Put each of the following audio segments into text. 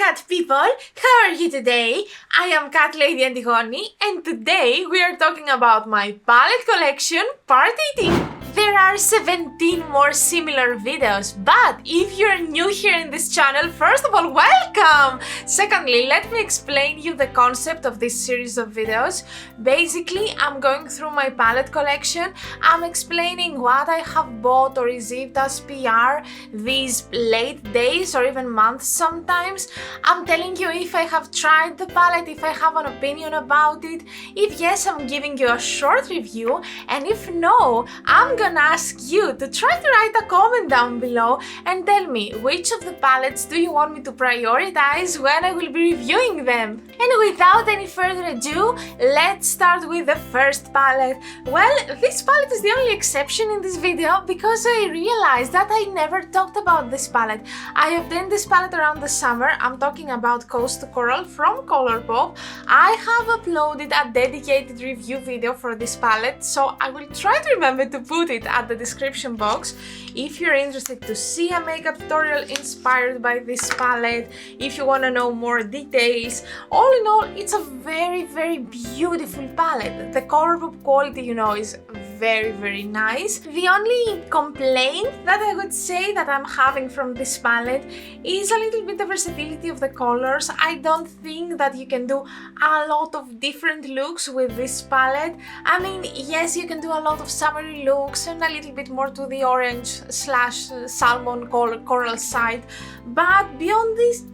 cat people, how are you today? I am Catlady Antigoni and today we are talking about my palette collection part 18. There are 17 more similar videos, but if you're new here in this channel, first of all, welcome! Secondly, let me explain you the concept of this series of videos. Basically, I'm going through my palette collection, I'm explaining what I have bought or received as PR these late days or even months sometimes. I'm telling you if I have tried the palette, if I have an opinion about it. If yes, I'm giving you a short review, and if no, I'm gonna ask you to try to write a comment down below and tell me which of the palettes do you want me to prioritize when I will be reviewing them. And without any further ado, let's start with the first palette. Well, this palette is the only exception in this video because I realized that I never talked about this palette. I obtained this palette around the summer. I'm talking about Coast to Coral from Colourpop. I have uploaded a dedicated review video for this palette, so I will try to remember to put it at the description box if you're interested to see a makeup tutorial inspired by this palette, if you want to know more details. All in all, it's a very beautiful palette. The Colourpop quality, you know, is very nice. The only complaint that I would say that I'm having from this palette is a little bit the versatility of the colors. I don't think that you can do a lot of different looks with this palette. I mean, yes, you can do a lot of summery looks and a little bit more to the orange slash salmon coral side, but beyond this,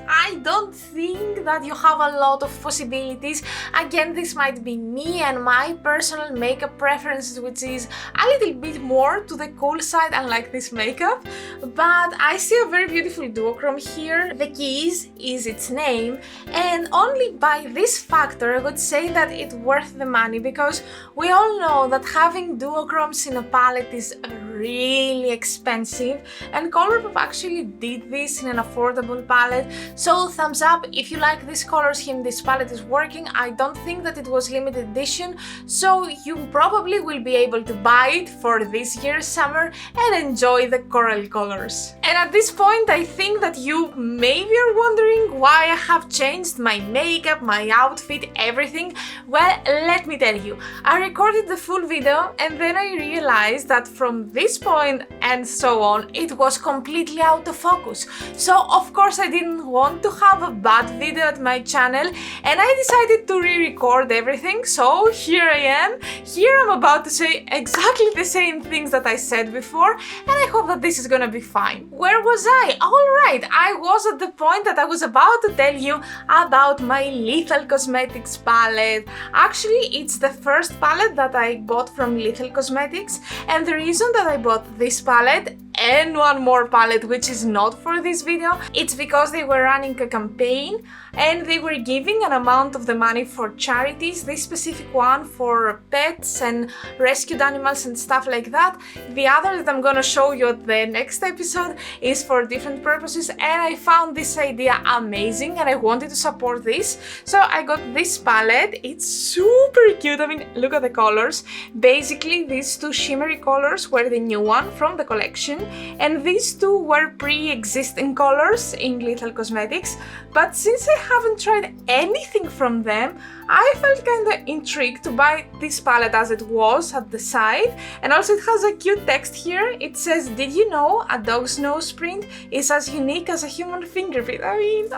I don't think that you have a lot of possibilities. Again, this might be me and my personal makeup preferences, which is a little bit more to the cool side, unlike this makeup, but I see a very beautiful duochrome here. The key is its name, and only by this factor I would say that it's worth the money, because we all know that having duochromes in a palette is really expensive, and Colourpop actually did this in an affordable palette. So thumbs up if you like this color scheme. This palette is working. I don't think that it was limited edition, so you probably will be able to buy it for this year's summer and enjoy the coral colors. And at this point, I think that you maybe are wondering why I have changed my makeup, my outfit, everything. Well, let me tell you, I recorded the full video and then I realized that from this point and so on, it was completely out of focus. So of course I didn't want to have a bad video at my channel, and I decided to re-record everything. So here I am. Here I'm about to say exactly the same things that I said before, and I hope that this is gonna be fine. Where was I? Alright, I was at the point that I was about to tell you about my Lethal Cosmetics palette. Actually, it's the first palette that I bought from Lethal Cosmetics, and the reason that I bought this palette and one more palette which is not for this video, it's because they were running a campaign and they were giving an amount of the money for charities, this specific one for pets and rescued animals and stuff like that. The other that I'm gonna show you at the next episode is for different purposes, and I found this idea amazing and I wanted to support this. So I got this palette. It's super cute. I mean, look at the colors. Basically, these two shimmery colors were the new one from the collection, and these two were pre-existing colors in Lethal Cosmetics, but since I haven't tried anything from them, I felt kinda intrigued to buy this palette as it was at the side. And also it has a cute text here. It says, "Did you know a dog's nose print is as unique as a human fingerprint?" I mean,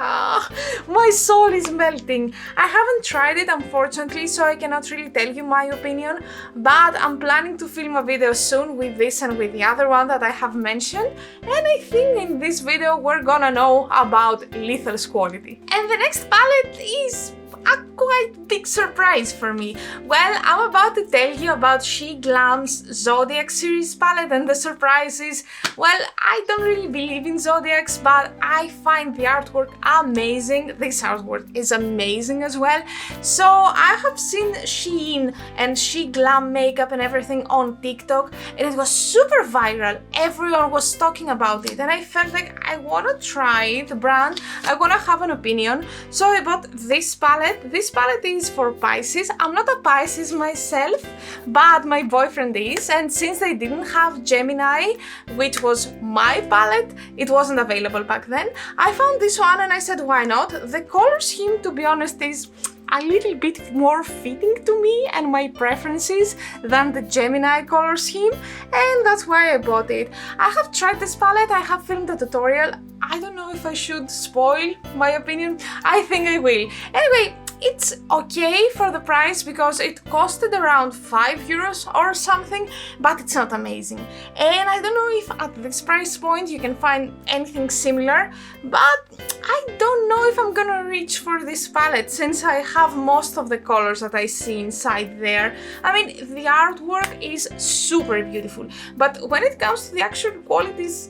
my soul is melting. I haven't tried it, unfortunately, so I cannot really tell you my opinion, but I'm planning to film a video soon with this and with the other one that I have mentioned, and I think in this video we're gonna know about Lethal's quality. And the next palette is a quite big surprise for me. Well, I'm about to tell you about She Glam's Zodiac series palette, and the surprise is, well, I don't really believe in zodiacs, but I find the artwork amazing. This artwork is amazing as well. So I have seen Shein and She Glam makeup and everything on TikTok, and it was super viral. Everyone was talking about it, and I felt like I wanna try the brand, I wanna have an opinion. So I bought this palette palette. This palette is for Pisces. I'm not a Pisces myself, but my boyfriend is, and since they didn't have Gemini, which was my palette, it wasn't available back then, I found this one and I said, why not? The color scheme, to be honest, is a little bit more fitting to me and my preferences than the Gemini color scheme, and that's why I bought it. I have tried this palette, I have filmed a tutorial. I don't know if I should spoil my opinion. I think I will. Anyway, it's okay for the price because it costed around 5 euros or something, but it's not amazing. And I don't know if at this price point you can find anything similar, but I don't know if I'm gonna reach for this palette since I have most of the colors that I see inside there. I mean, the artwork is super beautiful, but when it comes to the actual qualities,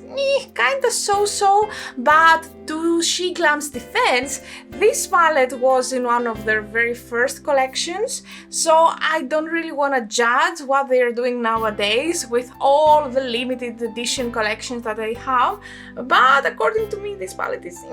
kinda so-so. But to She Glam's defense, this palette was in one of their very first collections, so I don't really want to judge what they are doing nowadays with all the limited edition collections that they have, but according to me this palette is,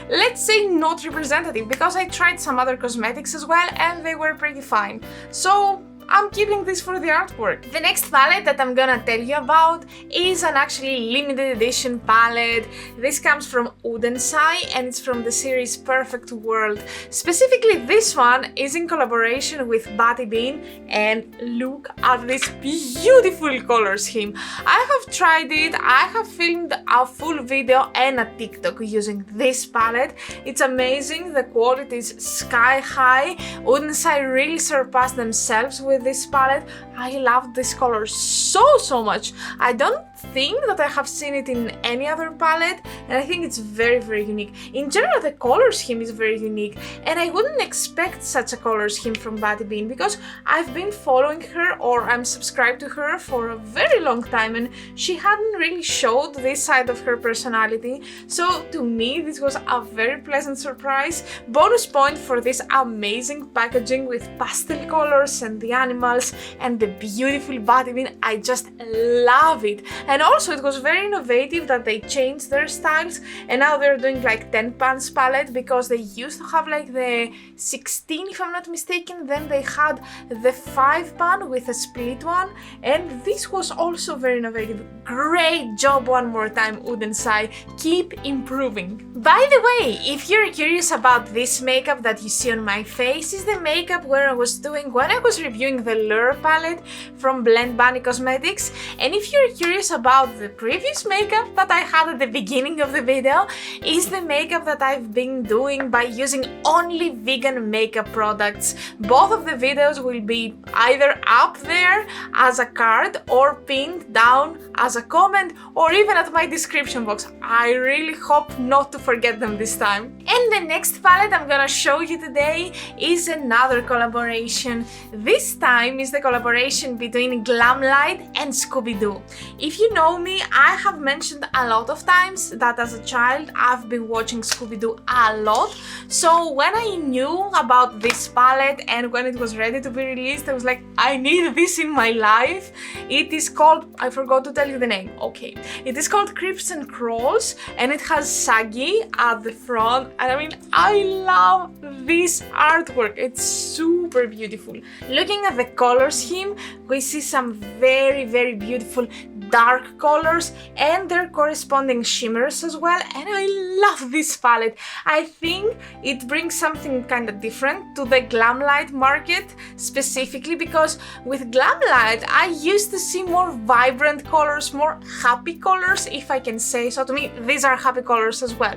let's say, not representative, because I tried some other cosmetics as well and they were pretty fine. So I'm keeping this for the artwork. The next palette that I'm gonna tell you about is an actually limited edition palette. This comes from Udensai and it's from the series Perfect World. Specifically, this one is in collaboration with Batty Bean, and look at this beautiful color scheme. I have tried it, I have filmed a full video and a TikTok using this palette. It's amazing, the quality is sky high. Udensai really surpassed themselves with this palette. I love this color so much. I don't think that I have seen it in any other palette, and I think it's very unique. In general, the color scheme is very unique, and I wouldn't expect such a color scheme from Batty Bean because I've been following her, or I'm subscribed to her for a very long time, and she hadn't really showed this side of her personality. So to me, this was a very pleasant surprise. Bonus point for this amazing packaging with pastel colors and the animals and the beautiful Batty Bean. I just love it. And also it was very innovative that they changed their styles and now they're doing like 10 pans palette, because they used to have like the 16 if I'm not mistaken, then they had the 5 pan with a split one, and this was also very innovative. Great job one more time, Udensai, keep improving. By the way, if you're curious about this makeup that you see on my face, is the makeup where I was doing when I was reviewing the Lure palette from Blend Bunny Cosmetics, and if you're curious about the previous makeup that I had at the beginning of the video, is the makeup that I've been doing by using only vegan makeup products. Both of the videos will be either up there as a card or pinned down as a comment or even at my description box. I really hope not to forget them this time. And the next palette I'm gonna show you today is another collaboration. This time is the collaboration between Glamlight and Scooby-Doo. If you know me, I have mentioned a lot of times that as a child I've been watching Scooby-Doo a lot. So when I knew about this palette and when it was ready to be released, I was like, I need this in my life. It is called, I forgot to tell you the name, okay. It is called Crips and Crawls and it has Saggy at the front, and I mean, I love this artwork. It's super beautiful. Looking at the color scheme, we see some very beautiful dark colors and their corresponding shimmers as well, and I love this palette. I think it brings something kind of different to the Glamlight market, specifically because with Glamlight I used to see more vibrant colors, more happy colors, if I can say so. To me, these are happy colors as well.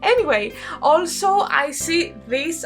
Anyway, also I see this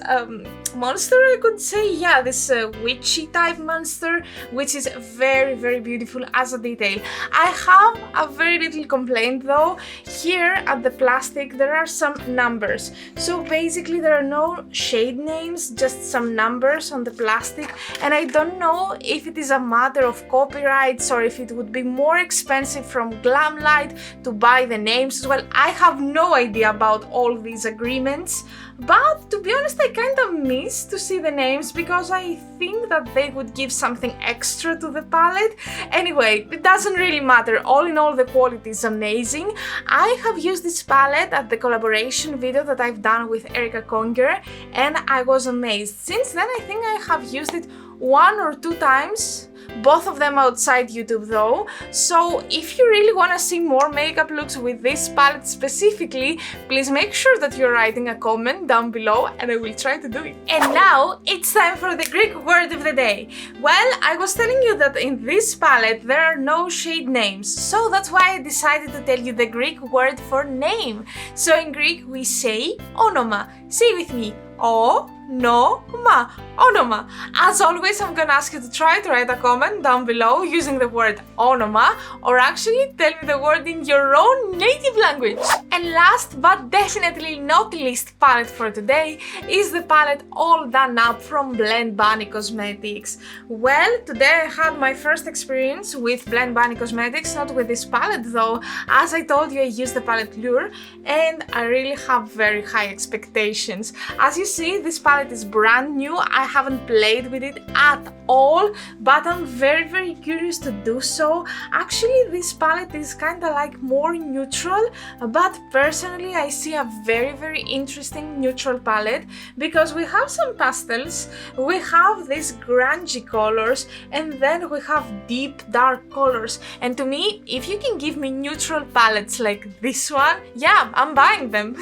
monster, I could say, yeah, this witchy type monster, which is very beautiful as a detail. I have a very little complaint though. Here at the plastic there are some numbers, so basically there are no shade names, just some numbers on the plastic, and I don't know if it is a matter of copyrights or if it would be more expensive from Glamlight to buy the names as well. I have no idea about all these agreements, but to be honest I kind of miss to see the names because I think that they would give something extra to the palette. Anyway, it doesn't really matter matter, all in all the quality is amazing. I have used this palette at the collaboration video that I've done with Erica Conger and I was amazed. Since then I think I have used it 1 or 2 times, both of them outside YouTube though. So if you really want to see more makeup looks with this palette specifically, please make sure that you're writing a comment down below and I will try to do it. And now it's time for the Greek word of the day. Well, I was telling you that in this palette there are no shade names, so that's why I decided to tell you the Greek word for name. So in Greek we say onoma. Say with me, O-no-ma, onoma. As always, I'm gonna ask you to try to write a comment down below using the word onoma, or actually tell me the word in your own native language. And last but definitely not least palette for today is the palette All Done Up from Blend Bunny Cosmetics. Well, today I had my first experience with Blend Bunny Cosmetics, not with this palette though. As I told you, I used the palette Lure and I really have very high expectations. As you see, this palette is brand new. I haven't played with it at all, but I'm very curious to do so. Actually, this palette is kind of like more neutral, but personally I see a very interesting neutral palette because we have some pastels, we have these grungy colors, and then we have deep dark colors. And to me, if you can give me neutral palettes like this one, yeah, I'm buying them.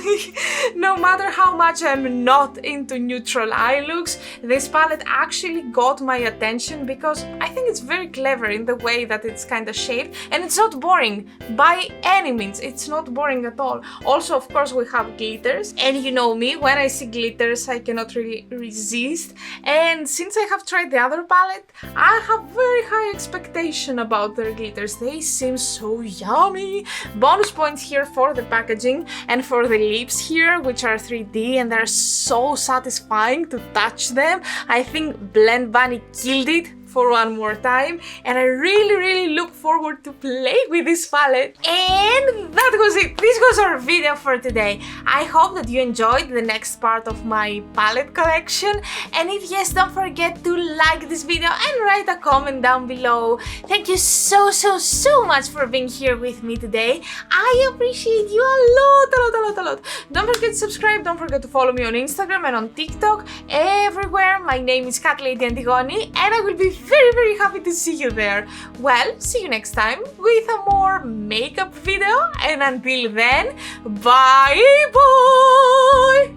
No matter how much I'm not into neutral eye looks, this palette actually got my attention because I think it's very clever in the way that it's kind of shaped, and it's not boring by any means. It's not boring at all. Also, of course, we have glitters, and you know me, when I see glitters I cannot really resist. And since I have tried the other palette, I have very high expectation about their glitters. They seem so yummy. Bonus points here for the packaging and for the lips here, which are 3D and they're so satisfying to touch them. I think Blend Bunny killed it for one more time, and I really look forward to play with this palette. And that was it. This was our video for today. I hope that you enjoyed the next part of my palette collection, and if yes, don't forget to like this video and write a comment down below. Thank you so much for being here with me today. I appreciate you a lot. Don't forget to subscribe, don't forget to follow me on Instagram and on TikTok, everywhere. My name is Catlady Antigoni and I will be very happy to see you there. Well, see you next time with a more makeup video, and until then, bye.